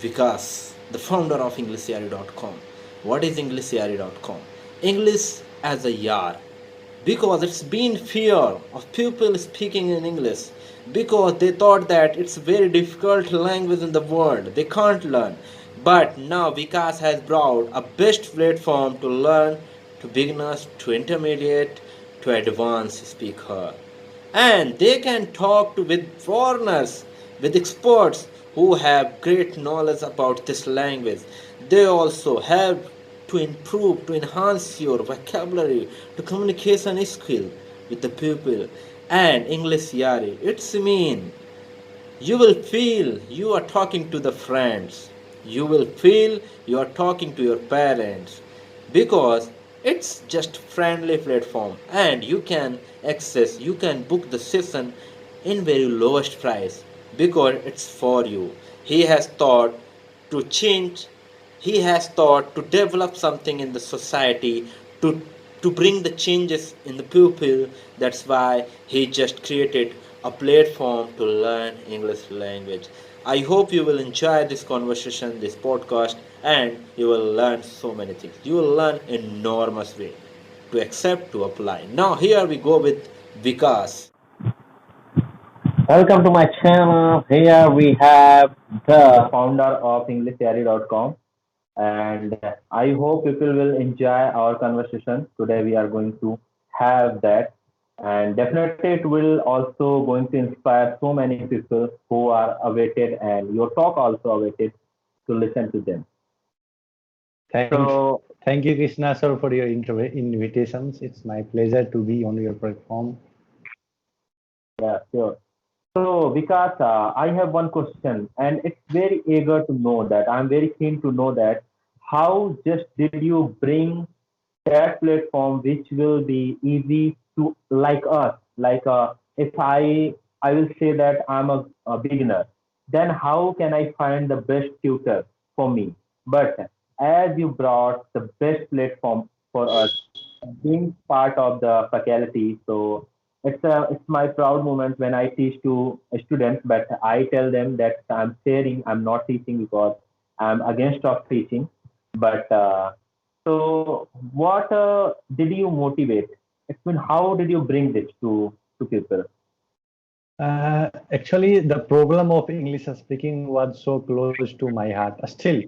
Vikas, the founder of EnglishYari.com. What is EnglishYari.com? English as a yar. Because it's been fear of people speaking in English. Because they thought that it's a very difficult language in the world. They can't learn. But now Vikas has brought a best platform to learn to beginners, to intermediate, to advanced speaker, and they can talk to with foreigners, with experts who have great knowledge about this language. They also have to improve, to enhance your vocabulary, to communication skill with the people. And English Yari, it's mean you will feel you are talking to the friends. You will feel you are talking to your parents, because it's just friendly platform, and you can access, you can book the session in very lowest price, because it's for you. He has thought to change, he has thought to develop something in the society, to bring the changes in the people. That's why he just created a platform to learn English language. I hope you will enjoy this conversation, this podcast, and you will learn so many things. You will learn enormous way to accept, to apply. Now here we go with Vikas. Welcome to my channel. Here we have the founder of EnglishDiary.com, and I hope people will enjoy our conversation. Today we are going to have that, and definitely it will also going to inspire so many people who are awaited, and your talk also awaited to listen to them. Thank, So thank you, Krishna, sir, for your invitations. It's my pleasure to be on your platform. yeah, sure. So, Vikas, I have one question, and it's very eager to know that. I'm very keen to know that how just did you bring that platform which will be easy to like us? Like, if I will say that I'm a beginner, then how can I find the best tutor for me? But as you brought the best platform for us, being part of the faculty, so it's my proud moment when I teach to students, but I tell them that I'm sharing, I'm not teaching because I'm against of teaching. But so what did you motivate? It's been how did you bring this to people? Actually, the problem of English speaking was so close to my heart. Still,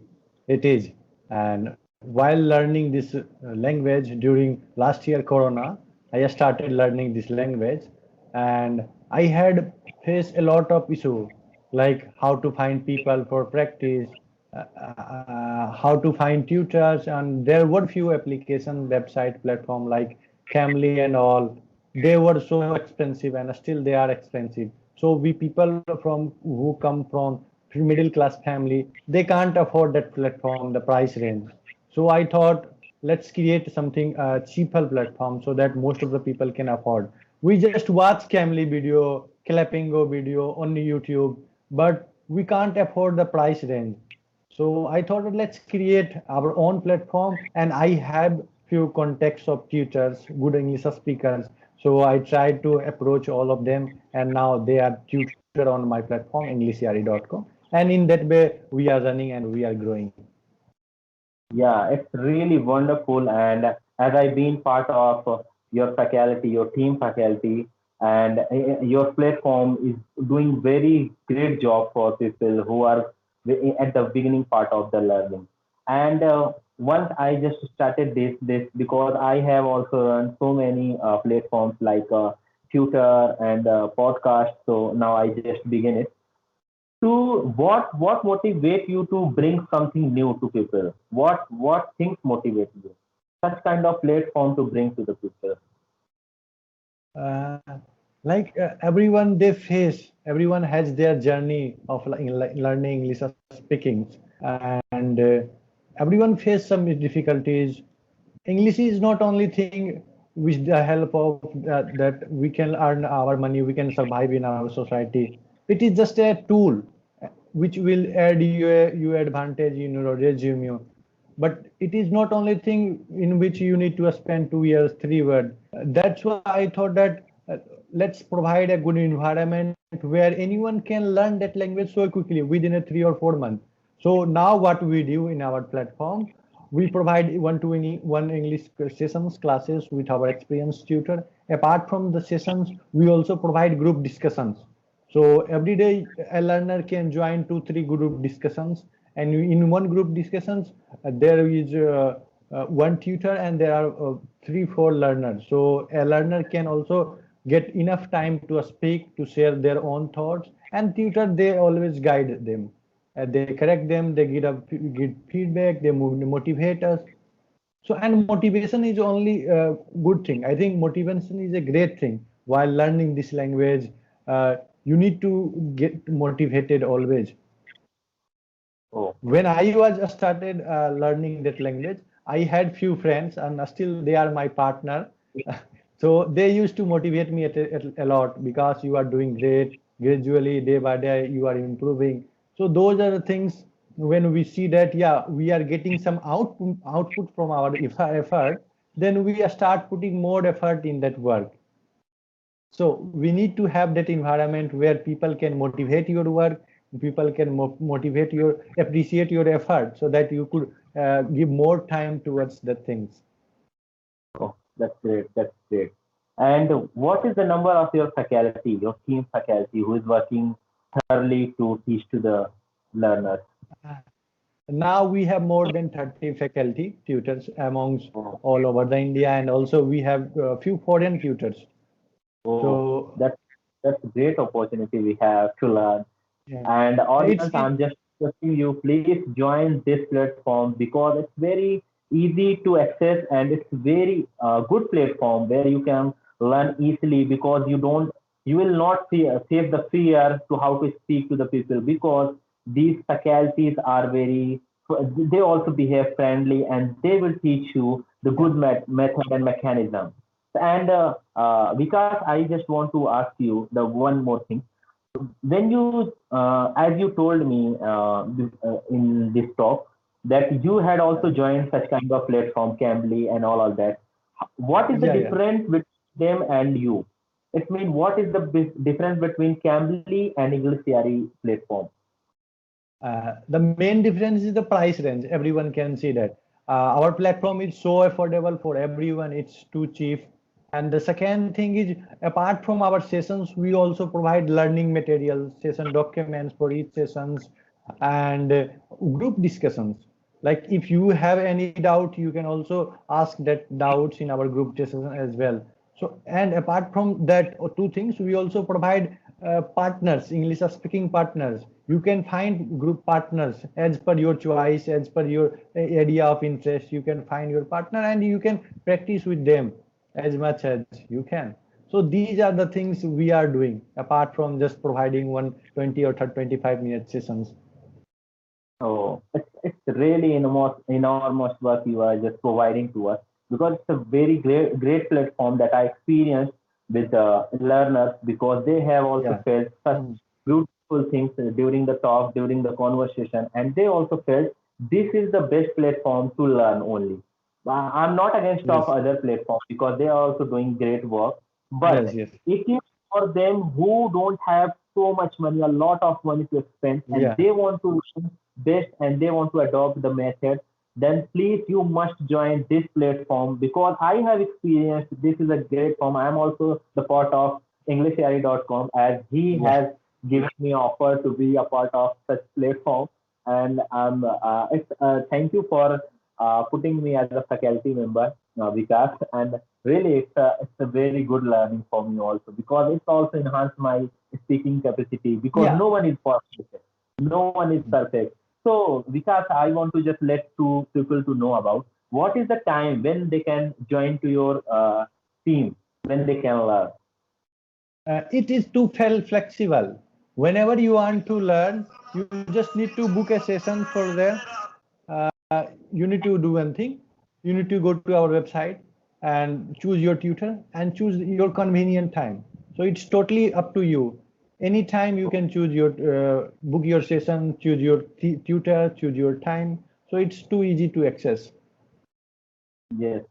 it is. And while learning this language during last year Corona, I started learning this language, and I had faced a lot of issue, like how to find people for practice, how to find tutors, and there were few application website platform like Camly and all. They were so expensive, and still they are expensive. So we people from who come from middle class family, they can't afford that platform, the price range. So I thought, let's create something cheaper platform so that most of the people can afford. We just watch Camly video, Clappingo video on YouTube, but we can't afford the price range. So I thought, let's create our own platform, and I have few contacts of tutors, good English speakers. So I tried to approach all of them, and now they are tutor on my platform, EnglishYari.com. And in that way, we are running and we are growing. Yeah, it's really wonderful. And as I've been part of your faculty, your team faculty, and your platform is doing very great job for people who are at the beginning part of the learning. And once I just started this because I have also run so many platforms like Tutor and podcast. So now I just begin it to what motivate you to bring something new to people, what things motivate you such kind of platform to bring to the people? Uh, everyone they face, everyone has their journey of learning English speaking, and everyone face some difficulties. English is not only thing with the help of that we can earn our money, we can survive in our society. It is just a tool which will add you advantage in your resume. But it is not only thing in which you need to spend 2 years, 3 years. That's why I thought that let's provide a good environment where anyone can learn that language so quickly within a 3 or 4 months. So now what we do in our platform, we provide one English sessions classes with our experienced tutor. Apart from the sessions, we also provide group discussions. So every day a learner can join 2, 3 group discussions, and in one group discussions there is one tutor and there are 3, 4 learners. So a learner can also get enough time to speak, to share their own thoughts, and tutor they always guide them. They correct them, they give feedback, they motivate us. So, and motivation is only a good thing. I think motivation is a great thing. While learning this language, you need to get motivated always. Oh, When I was started learning that language, I had few friends, and still they are my partner. So they used to motivate me a lot, because you are doing great. Gradually, day by day, you are improving. So those are the things when we see that, yeah, we are getting some output from our effort, then we start putting more effort in that work. So we need to have that environment where people can motivate your work, people can motivate your, appreciate your effort, so that you could give more time towards the things. oh, that's great. That's great. And what is the number of your faculty, your team faculty, who is working thoroughly to teach to the learners? Now we have more than 30 faculty tutors amongst Oh, all over the India, and also we have a few foreign tutors. oh, So that's a great opportunity we have to learn. yeah, And it's audience, I'm just requesting you, please join this platform because it's very easy to access and it's very good platform where you can learn easily because you will not save the fear to how to speak to the people because these faculties are very, they also behave friendly and they will teach you the yeah, good method and mechanism. And Vikas, I just want to ask you the one more thing when you as you told me in this talk that you had yeah, also joined such kind of platform Cambly and all of that, what is the yeah, yeah. difference between them and you? It means what is the difference between Cambly and English CRE platform? The main difference is the price range. Everyone can see that. Our platform is so affordable for everyone. It's too cheap. And the second thing is, apart from our sessions, we also provide learning materials, session documents for each sessions, and group discussions. Like if you have any doubt, you can also ask that doubts in our group session as well. So, and apart from that, 2 things, we also provide partners, English speaking partners. You can find group partners as per your choice, as per your area of interest. You can find your partner and you can practice with them as much as you can. So these are the things we are doing apart from just providing 120 or 25-minute sessions. Oh, it's really enormous work you are just providing to us because it's a very great platform that I experienced with learners because they have also Yeah. felt such Mm. beautiful things during the talk, during the conversation, and they also felt this is the best platform to learn only. I'm not against of Yes. other platforms because they are also doing great work, Yes. but Yes. it is for them who don't have so much money, a lot of money to spend, and Yeah. they want to learn best and they want to adopt the method, then please you must join this platform because I have experienced this is a great form. I am also the part of EnglishAI.com as he Yeah. has given me offer to be a part of such platform. And thank you for putting me as a faculty member, Vikas. And really, it's a very good learning for me also because it's also enhanced my speaking capacity because Yeah. no one is perfect. No one is perfect. So, Vikas, I want to just let two people to know about what is the time when they can join to your team, when they can learn. It is too flexible. Whenever you want to learn, you just need to book a session for there. You need to do one thing. You need to go to our website and choose your tutor and choose your convenient time. So it's totally up to you. Anytime you can choose your book your session, choose your tutor, choose your time. So it's too easy to access. Yes.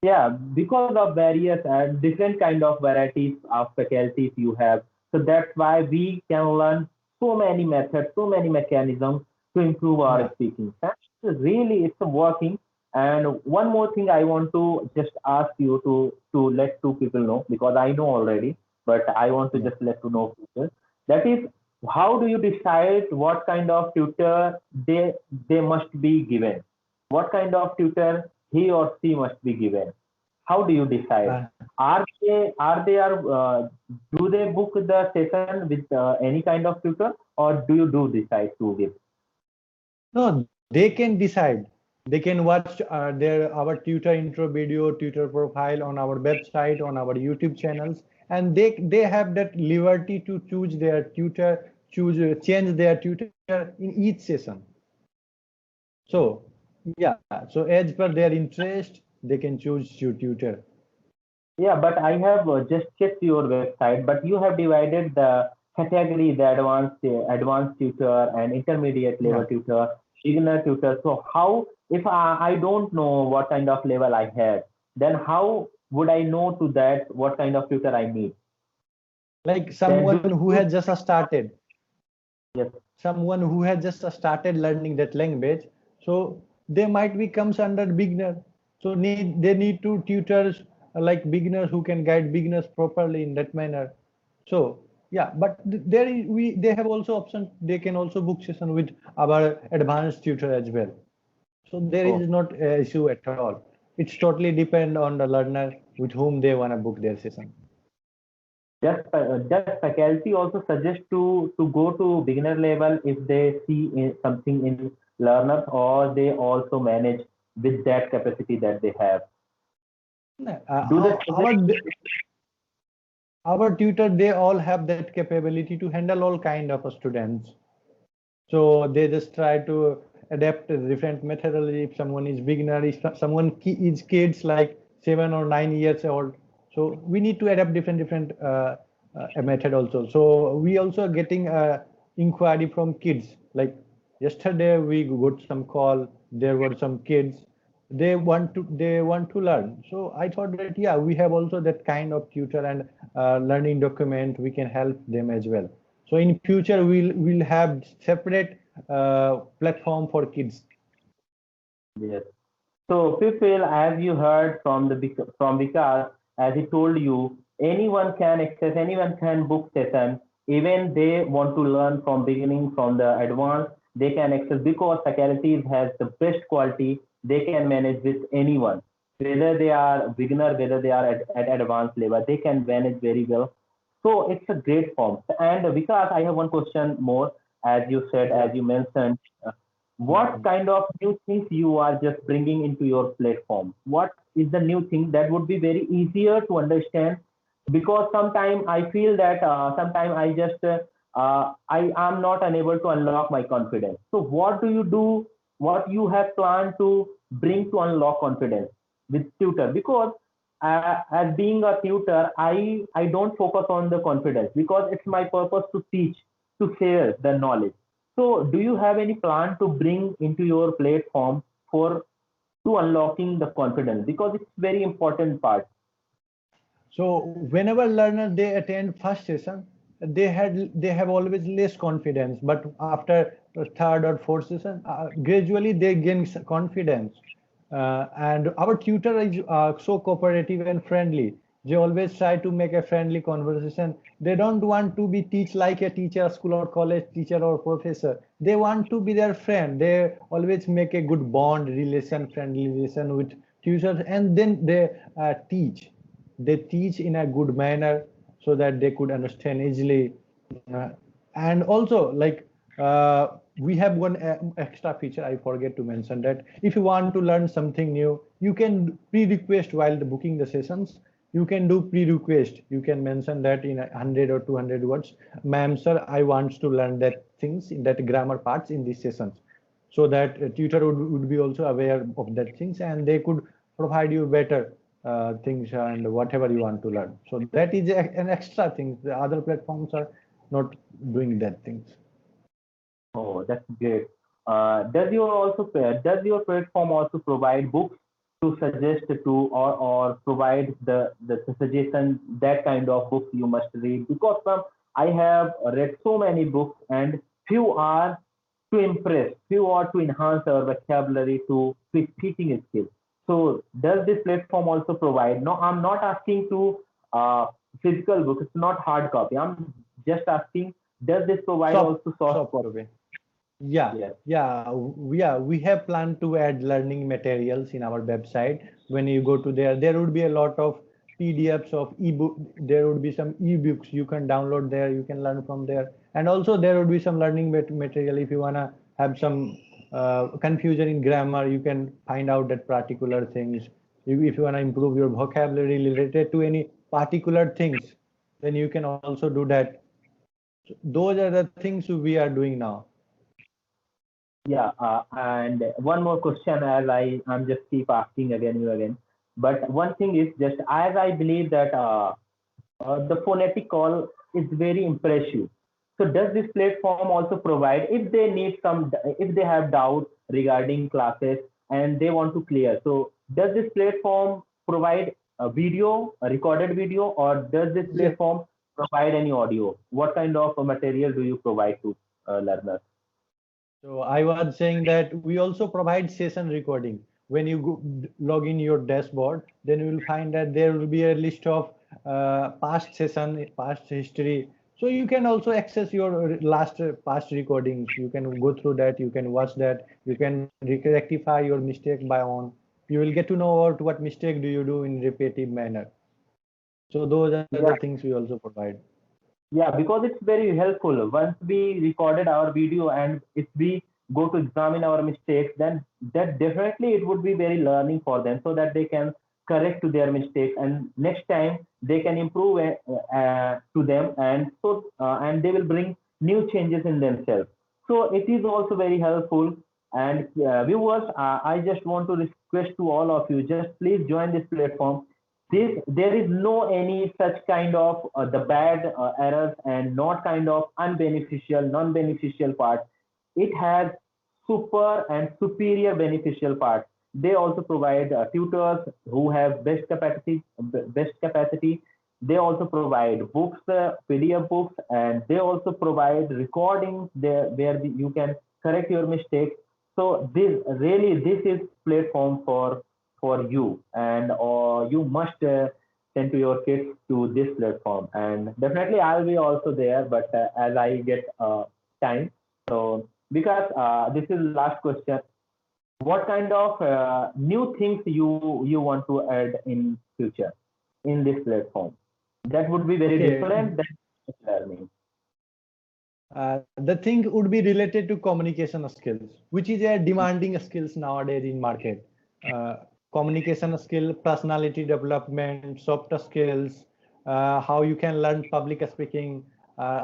Yeah, because of various and different kind of varieties of faculties you have. So that's why we can learn so many methods, so many mechanisms to improve our Yeah. speaking. That's really it's working. And one more thing I want to just ask you to let two people know because I know already, but I want to Yeah. just let to know people. That is, how do you decide what kind of tutor they must be given? What kind of tutor he or she must be given? How do you decide? Uh, Are do they book the session with any kind of tutor, or do you do decide to give? no, they can decide. They can watch our tutor intro video, tutor profile on our website, on our YouTube channels, and they have that liberty to choose their tutor, choose change their tutor in each session. So yeah, so as per their interest, they can choose your tutor. Yeah, but I have just checked your website, but you have divided the category, the advanced tutor and intermediate Yeah. level tutor, beginner tutor. So how, if I don't know what kind of level I have, then how would I know to that what kind of tutor I need? Like Then someone do who you, has just started, yes. someone who has just started learning that language, so they might be comes under beginner, so they need to tutors like beginners who can guide beginners properly in that manner. So yeah, but there we they have also option, they can also book session with our advanced tutor as well. So there is not a issue at all. It's totally depend on the learner with whom they want to book their session. Does faculty also suggest to go to beginner level if they see something in learners, or they also manage with that capacity that they have? No, Do they suggest? our tutor, they all have that capability to handle all kind of students. So they just try to adapt a different methodology. If someone is beginner, if someone is kids like 7 or 9 years old, so we need to adapt different method also. So we also getting inquiry from kids. Like yesterday, we got some call. There were some kids. They want to learn. So I thought that yeah, we have also that kind of tutor and learning document. We can help them as well. So in future we'll have separate platform for kids. Yes. So, Pipil, as you heard from from Vikas, as he told you, anyone can access, anyone can book session, even they want to learn from beginning, from the advanced, they can access because faculties has the best quality. They can manage with anyone, whether they are beginner, whether they are at advanced level, they can manage very well. So it's a great form. And Vikas, I have one question more. As you said, Yeah. as you mentioned, what Mhm. kind of new things you are just bringing into your platform? What is the new thing that would be very easier to understand? Because sometimes I feel that sometimes I just I am not unable to unlock my confidence. So what do you do? What you have planned to bring to unlock confidence with tutor? Because as being a tutor, I don't focus on the confidence because it's my purpose to teach, to share the knowledge. So, do you have any plan to bring into your platform for to unlocking the confidence? Because it's very important part. So whenever learner they attend first session, they have always less confidence. But after the third or fourth session, gradually they gain confidence. And our tutor is so cooperative and friendly. They always try to make a friendly conversation. They don't want to be teach like a teacher, school or college teacher or professor. They want to be their friend. They always make a good bond relation, friendly relation with tutors, and then they teach. They teach in a good manner so that they could understand easily. Uh, and also like we have one extra feature I forget to mention, that if you want to learn something new, you can pre-request while booking the sessions. You can do pre-request. You can mention that in 100 or 200 words, ma'am, sir, I want to learn that things in that grammar parts in these sessions, so that a tutor would be also aware of that things, and they could provide you better things and whatever you want to learn. So that is an extra thing. The other platforms are not doing that things. Oh, that's great. Does your platform also provide books to suggest to, or provide the suggestion that kind of books you must read? Because I have read so many books and few are to impress, we want to enhance our vocabulary to speaking skills. So does this platform also provide? No, I'm not asking to uh, physical book. It's not hard copy. I'm just asking, does this provide Soft, also soft soft copy? copy. Yeah, Yes. we have planned to add learning materials in our website. When you go to there would be a lot of PDFs of ebook. There would be some ebooks you can download there. You can learn from there, and also there would be some learning material if you wanna have some confusion in grammar. You can find out that particular things. If you wanna improve your vocabulary related to any particular things, then you can also do that. Those are the things we are doing now. Yeah, and one more question as I'm just keep asking again you again. But one thing is just as I believe that the phonetic call is very impressive. So does this platform also provide if they need some if they have doubt regarding classes and they want to clear? So does this platform provide a video, a recorded video, or does this Yeah. platform provide any audio? What kind of material do you provide to learners? So I was saying that we also provide session recording. When you log in your dashboard, then you will find that there will be a list of past session, past history. So you can also access your last past recordings. You can go through that. You can watch that. You can rectify your mistake by on. You will get to know about what mistake do you do in repetitive manner. So those are the Yeah, things we also provide. yeah, because it's very helpful. Once we recorded our video and if we go to examine our mistakes, then that definitely it would be very learning for them so that they can correct to their mistakes and next time they can improve to them and they will bring new changes in themselves. So it is also very helpful. And viewers, I just want to request to all of you, just please join this platform. There is no any such kind of the bad errors and not kind of unbeneficial non-beneficial part. It has super and superior beneficial part. They also provide tutors who have best capacity. They also provide books, PDF books, and they also provide recordings there where you can correct your mistakes. So this is platform for you, and or you must send to your kids to this platform. And definitely I'll be also there, but as I get time. So because this is last question, what kind of new things you want to add in future in this platform that would be very Okay, different than learning? the thing would be related to communication skills, which is a demanding skills nowadays in market. Uh, Communication skill, personality development, soft skills, how you can learn public speaking,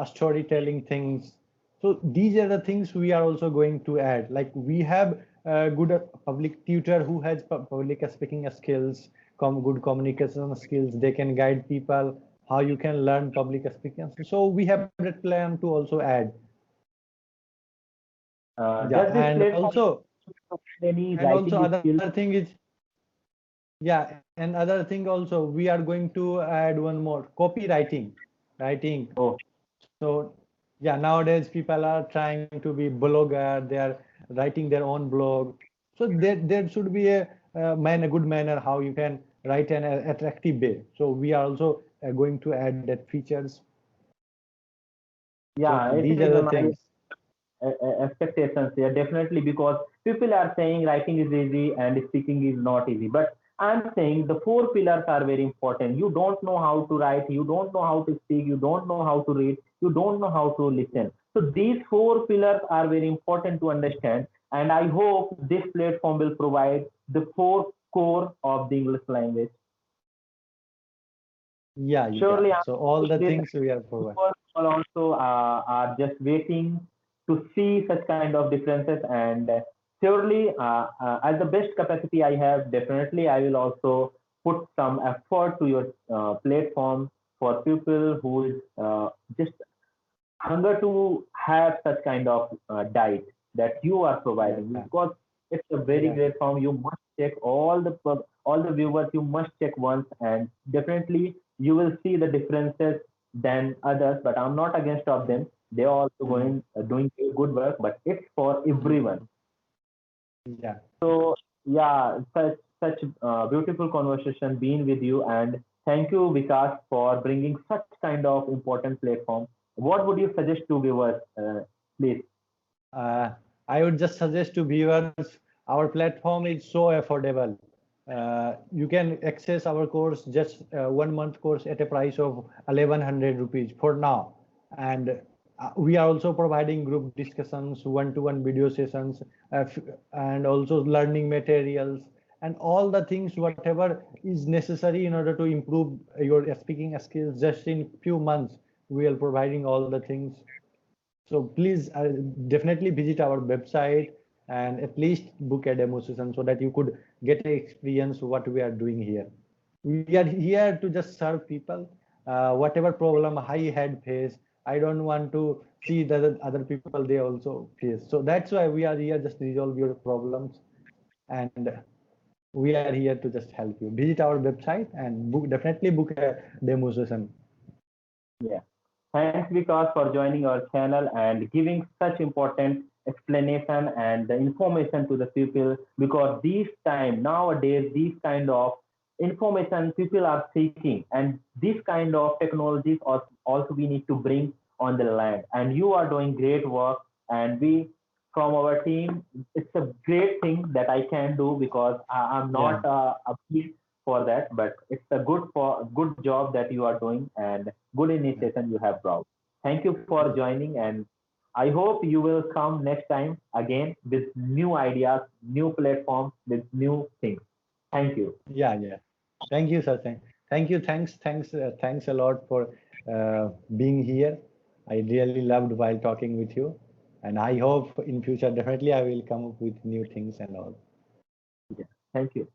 storytelling things. So these are the things we are also going to add. Like we have a good public tutor who has public speaking skills, good communication skills. They can guide people how you can learn public speaking. So we have that plan to also add. Yeah, Does this platform provide any and also writing other skills? thing is, yeah, and other thing also we are going to add one more writing. Oh, So yeah, nowadays people are trying to be blogger. They are writing their own blog. So there should be a good manner how you can write an attractive way. So we are also going to add that features. So yeah, it these is are the my things. expectations here definitely because people are saying writing is easy and speaking is not easy, but I'm saying the four pillars are very important. You don't know how to write, you don't know how to speak, you don't know how to read, you don't know how to listen. So these four pillars are very important to understand, and I hope this platform will provide the four core of the English language. Yeah. Surely, So all the this things we are providing. people also are just waiting to see such kind of differences. And surely, as the best capacity I have, definitely I will also put some effort to your platform for people who is just hunger to have such kind of diet that you are Yeah, providing because it's a very yeah, great form. You must check all the viewers. You must check once, and definitely you will see the differences than others. But I'm not against of them. They are also Mm. doing good work, but it's for everyone. Yeah. So yeah, such beautiful conversation being with you, and thank you, Vikas, for bringing such kind of important platform. What would you suggest to viewers, please? Uh, I would just suggest to viewers, our platform is so affordable. You can access our course, just 1 month course at a price of 1100 rupees for now. And we are also providing group discussions, one-to-one video sessions, and also learning materials and all the things, whatever is necessary in order to improve your speaking skills. Just in few months, we are providing all the things. So please definitely visit our website and at least book a demo session so that you could get an experience what we are doing here. We are here to just serve people. Whatever problem I had faced, I don't want to see that the other people they also face. So that's why we are here just to resolve your problems, and we are here to just help you. Visit our website and definitely book a demo session. Yeah. Thanks, Vikas, for joining our channel and giving such important explanation and the information to the people, because these time nowadays these kind of information people are seeking, and this kind of technologies also we need to bring on the land. And you are doing great work, and we from our team, it's a great thing that I can do, because I'm Yeah, not a big for that, but it's a good job that you are doing, and good yeah, initiation you have brought. Thank you for yeah. joining, and I hope you will come next time again with new ideas, new platforms, with new things. Thank you. Yeah, yeah. Thank you, sir. Thank you. Thanks a lot for being here. I really loved while talking with you, and I hope in future definitely I will come up with new things and all. Yeah. Thank you.